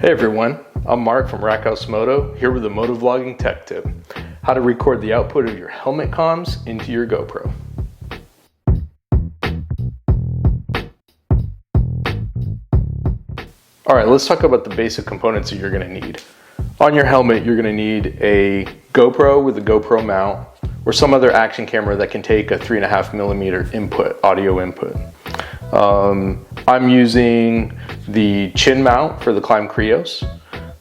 Hey everyone, I'm Mark from Rackhouse Moto, here with a motovlogging tech tip. How to record the output of your helmet comms into your GoPro. Alright, let's talk about the basic components that you're going to need. On your helmet, you're going to need a GoPro with a GoPro mount, or some other action camera that can take a 3.5mm input, audio input. I'm using the chin mount for the Climb Krios.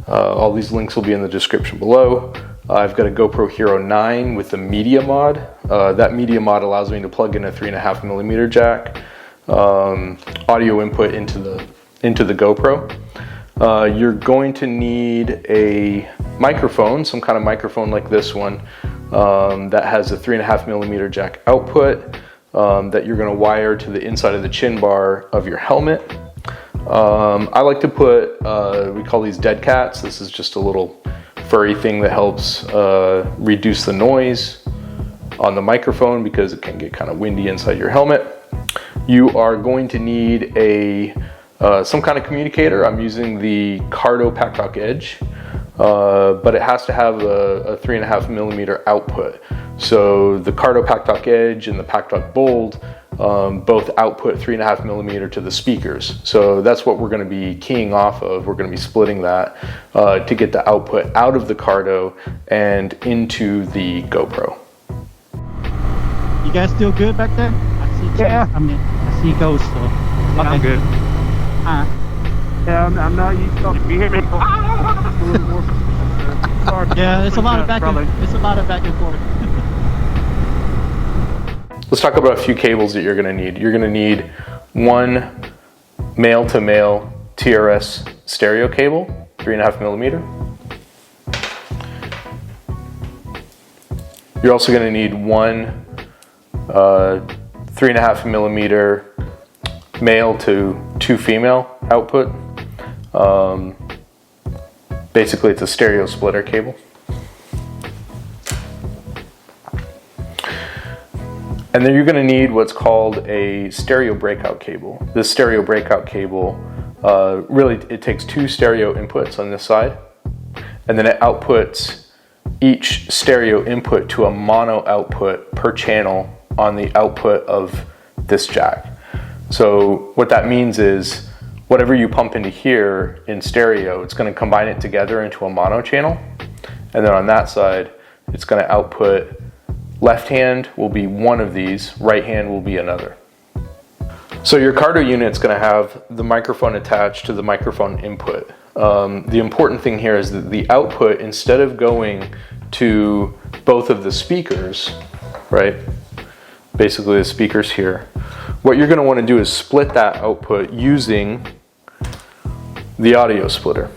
All these links will be in the description below. I've got a GoPro Hero 9 with the media mod. That media mod allows me to plug in a 3.5mm jack, audio input into the GoPro. You're going to need a microphone, some kind of microphone like this one, that has a 3.5mm jack output that you're going to wire to the inside of the chin bar of your helmet. I like to put, we call these dead cats. This is just a little furry thing that helps reduce the noise on the microphone because it can get kind of windy inside your helmet. You are going to need some kind of communicator. I'm using the Cardo Pack Edge, but it has to have a 3.5mm output. So the Cardo Pack Edge and the Pack Bold both output 3.5mm to the speakers. So that's what we're going to be keying off of. We're going to be splitting that to get the output out of the Cardo and into the GoPro. You guys still good back there? I see. Yeah. I see ghosts. So. Yeah, Okay. I'm good. Yeah, I'm not used to it. You hear me? yeah, it's a lot of back and forth. Let's talk about a few cables that you're going to need. You're going to need one male-to-male TRS stereo cable, 3.5mm. You're also going to need one 3.5mm male to female output. Basically, it's a stereo splitter cable. And then you're going to need what's called a stereo breakout cable. This stereo breakout cable, really it takes two stereo inputs on this side, and then it outputs each stereo input to a mono output per channel on the output of this jack. So what that means is whatever you pump into here in stereo, it's going to combine it together into a mono channel, and then on that side it's going to output. Left hand will be one of these, right hand will be another. So your Cardo unit's going to have the microphone attached to the microphone input. The important thing here is that the output, instead of going to both of the speakers, right, basically the speakers here, what you're going to want to do is split that output using the audio splitter.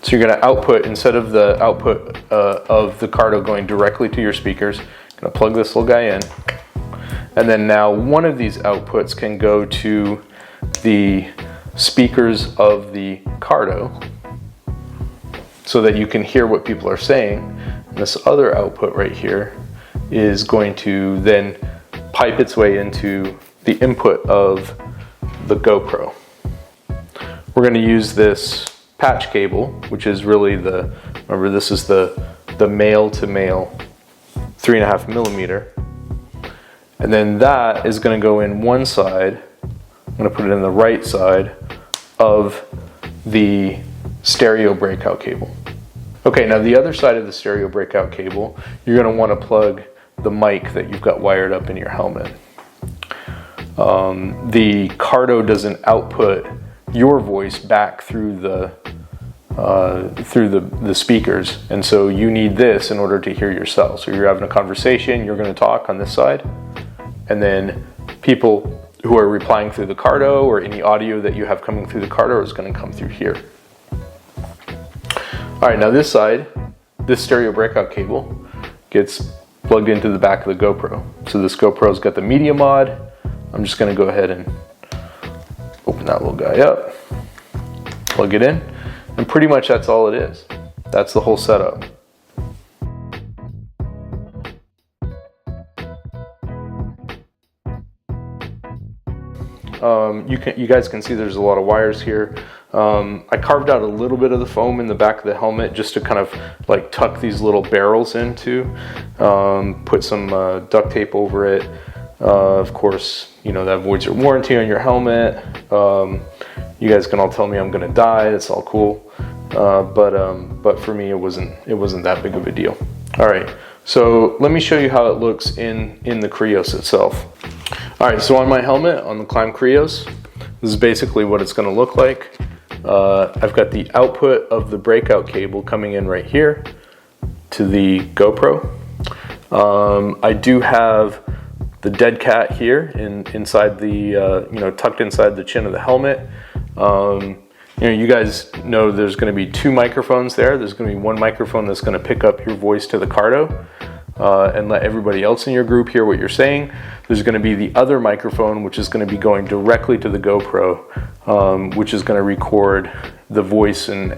So you're going to output, instead of the output of the Cardo going directly to your speakers, going to plug this little guy in, and then now one of these outputs can go to the speakers of the Cardo so that you can hear what people are saying. And this other output right here is going to then pipe its way into the input of the GoPro. We're going to use this patch cable, which is really remember this is the male to male 3.5mm, and then that is going to go in one side. I'm going to put it in the right side of the stereo breakout cable. Okay, now the other side of the stereo breakout cable, you're going to want to plug the mic that you've got wired up in your helmet. The Cardo doesn't output your voice back through the speakers, and so you need this in order to hear yourself. So you're having a conversation, you're going to talk on this side, and then people who are replying through the Cardo or any audio that you have coming through the Cardo is going to come through here. Alright, now this side, this stereo breakout cable gets plugged into the back of the GoPro. So this GoPro's got the media mod. I'm just going to go ahead and open that little guy up, plug it in, and pretty much that's all it is. That's the whole setup. You guys can see there's a lot of wires here. I carved out a little bit of the foam in the back of the helmet just to kind of like tuck these little barrels into. Put some duct tape over it. Of course, you know, that avoids your warranty on your helmet. You guys can all tell me I'm gonna die. It's all cool, but for me, it wasn't that big of a deal. All right, so let me show you how it looks in the Krios itself. All right, so on my helmet, on the Climb Krios, this is basically what it's gonna look like. I've got the output of the breakout cable coming in right here to the GoPro. I do have the dead cat here inside the, tucked inside the chin of the helmet. You guys know there's going to be two microphones there. There's going to be one microphone that's going to pick up your voice to the Cardo and let everybody else in your group hear what you're saying. There's going to be the other microphone, which is going to be going directly to the GoPro, which is going to record the voice and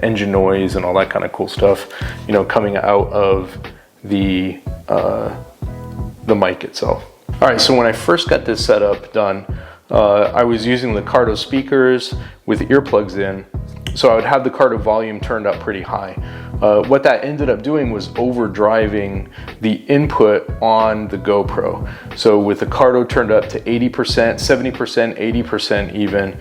engine noise and all that kind of cool stuff, coming out of the mic itself. All right, so when I first got this setup done, I was using the Cardo speakers with earplugs in, so I would have the Cardo volume turned up pretty high. What that ended up doing was overdriving the input on the GoPro. So with the Cardo turned up to 80%, 70%, 80% even,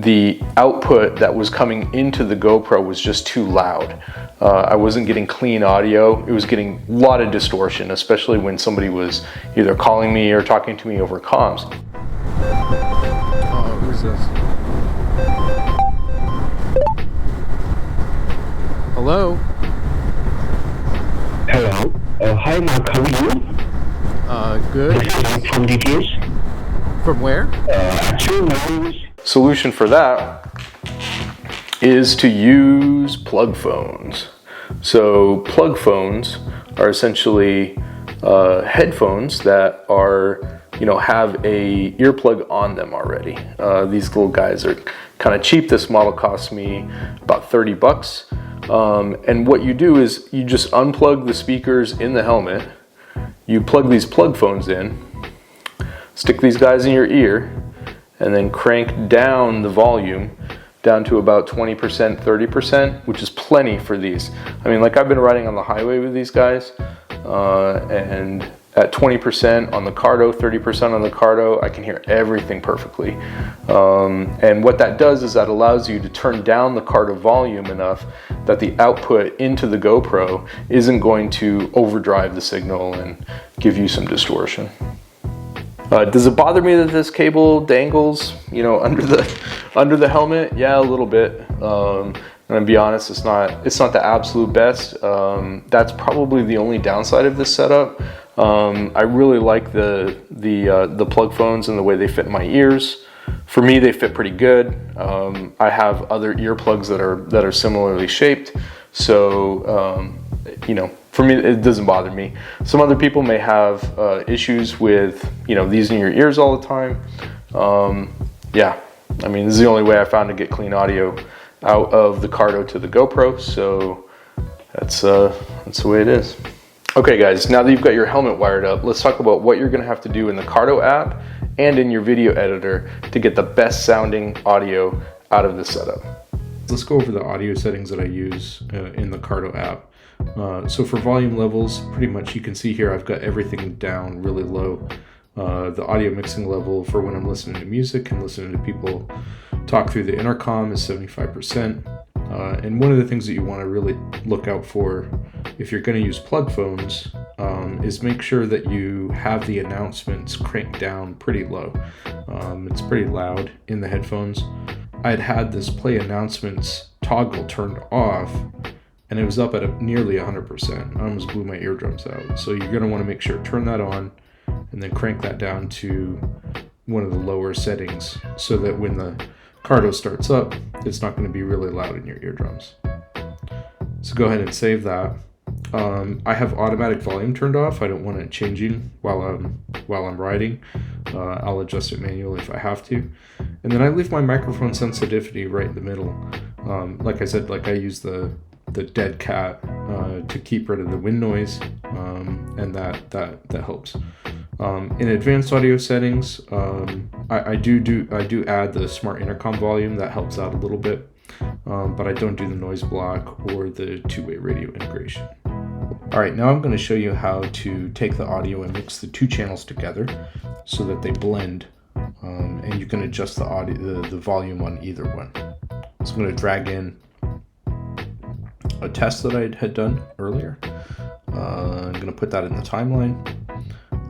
the output that was coming into the GoPro was just too loud. I wasn't getting clean audio. It was getting a lot of distortion, especially when somebody was either calling me or talking to me over comms. Oh, who's this? Hello? Hello. Hi, Mark. How are you? Good. This is Mark from DTS. From where? Actually, my name is... Solution for that is to use Plugfones. So Plugfones are essentially headphones that are, have a earplug on them already. These little guys are kind of cheap. This model cost me about $30. And what you do is you just unplug the speakers in the helmet. You plug these Plugfones in, stick these guys in your ear, and then crank down the volume down to about 20%, 30%, which is plenty for these. I mean, like I've been riding on the highway with these guys, and at 20% on the Cardo, 30% on the Cardo, I can hear everything perfectly. And what that does is that allows you to turn down the Cardo volume enough that the output into the GoPro isn't going to overdrive the signal and give you some distortion. Does it bother me that this cable dangles, under the helmet? Yeah, a little bit. And to be honest, it's not the absolute best. That's probably the only downside of this setup. I really like the Plugfones and the way they fit in my ears. For me, they fit pretty good. I have other earplugs that are similarly shaped, so for me, it doesn't bother me. Some other people may have issues with these in your ears all the time. Yeah, I mean, this is the only way I found to get clean audio out of the Cardo to the GoPro, so that's the way it is. Okay guys, now that you've got your helmet wired up, let's talk about what you're gonna have to do in the Cardo app and in your video editor to get the best sounding audio out of this setup. Let's go over the audio settings that I use in the Cardo app. So for volume levels, pretty much you can see here I've got everything down really low. The audio mixing level for when I'm listening to music and listening to people talk through the intercom is 75%. And one of the things that you want to really look out for if you're going to use Plugfones is make sure that you have the announcements cranked down pretty low. It's pretty loud in the headphones. I'd had this play announcements toggle turned off and it was up at nearly 100%. I almost blew my eardrums out. So you're going to want to make sure turn that on and then crank that down to one of the lower settings so that when the Cardo starts up, it's not going to be really loud in your eardrums. So go ahead and save that. I have automatic volume turned off. I don't want it changing while I'm riding. I'll adjust it manually if I have to. And then I leave my microphone sensitivity right in the middle. Like I said, I use the dead cat to keep rid of the wind noise, and that helps. In advanced audio settings, I do add the smart intercom volume. That helps out a little bit, but I don't do the noise block or the two-way radio integration. All right, now I'm going to show you how to take the audio and mix the two channels together so that they blend, and you can adjust the audio, the volume on either one. So I'm going to drag in a test that I had done earlier. I'm going to put that in the timeline.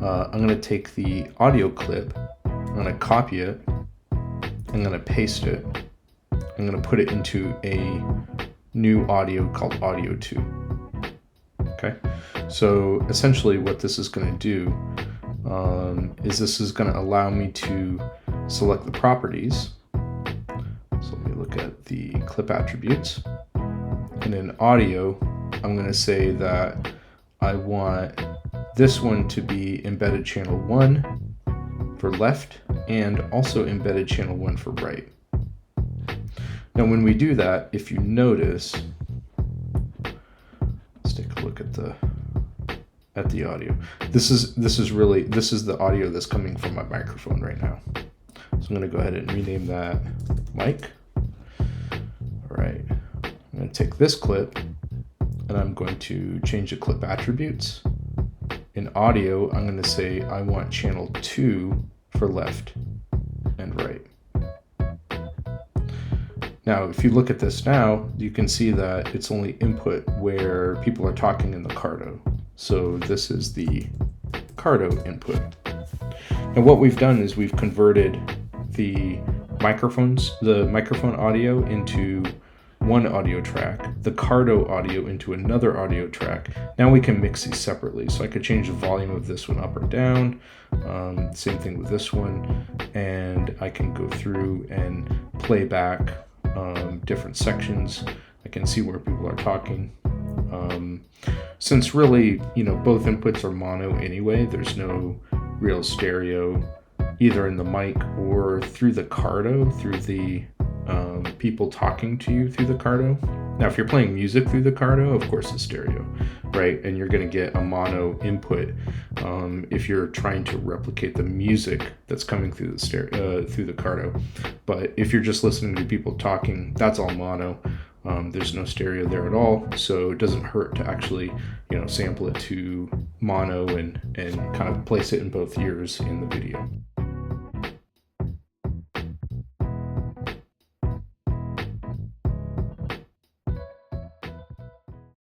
I'm going to take the audio clip, I'm going to copy it, I'm going to paste it, I'm going to put it into a new audio called Audio 2. Okay, so essentially what this is going to do is this is going to allow me to select the properties. So let me look at the clip attributes. And in audio, I'm going to say that I want this one to be embedded channel 1 for left and also embedded channel 1 for right. Now when we do that, if you notice, let's take a look at the audio. This is the audio that's coming from my microphone right now. So I'm going to go ahead and rename that mic. All right, I'm going to take this clip and I'm going to change the clip attributes. In audio, I'm going to say I want channel 2 for left and right. Now, if you look at this now, you can see that it's only input where people are talking in the Cardo. So this is the Cardo input. And what we've done is we've converted the microphone audio into one audio track, the Cardo audio into another audio track. Now we can mix these separately. So I could change the volume of this one up or down. Same thing with this one. And I can go through and play back different sections. I can see where people are talking. Since really, both inputs are mono anyway, there's no real stereo either in the mic or through the Cardo, through the people talking to you through the Cardo. Now, if you're playing music through the Cardo, of course it's stereo, right? And you're going to get a mono input if you're trying to replicate the music that's coming through the through the Cardo. But if you're just listening to people talking, that's all mono. There's no stereo there at all, so it doesn't hurt to actually, sample it to mono and kind of place it in both ears in the video.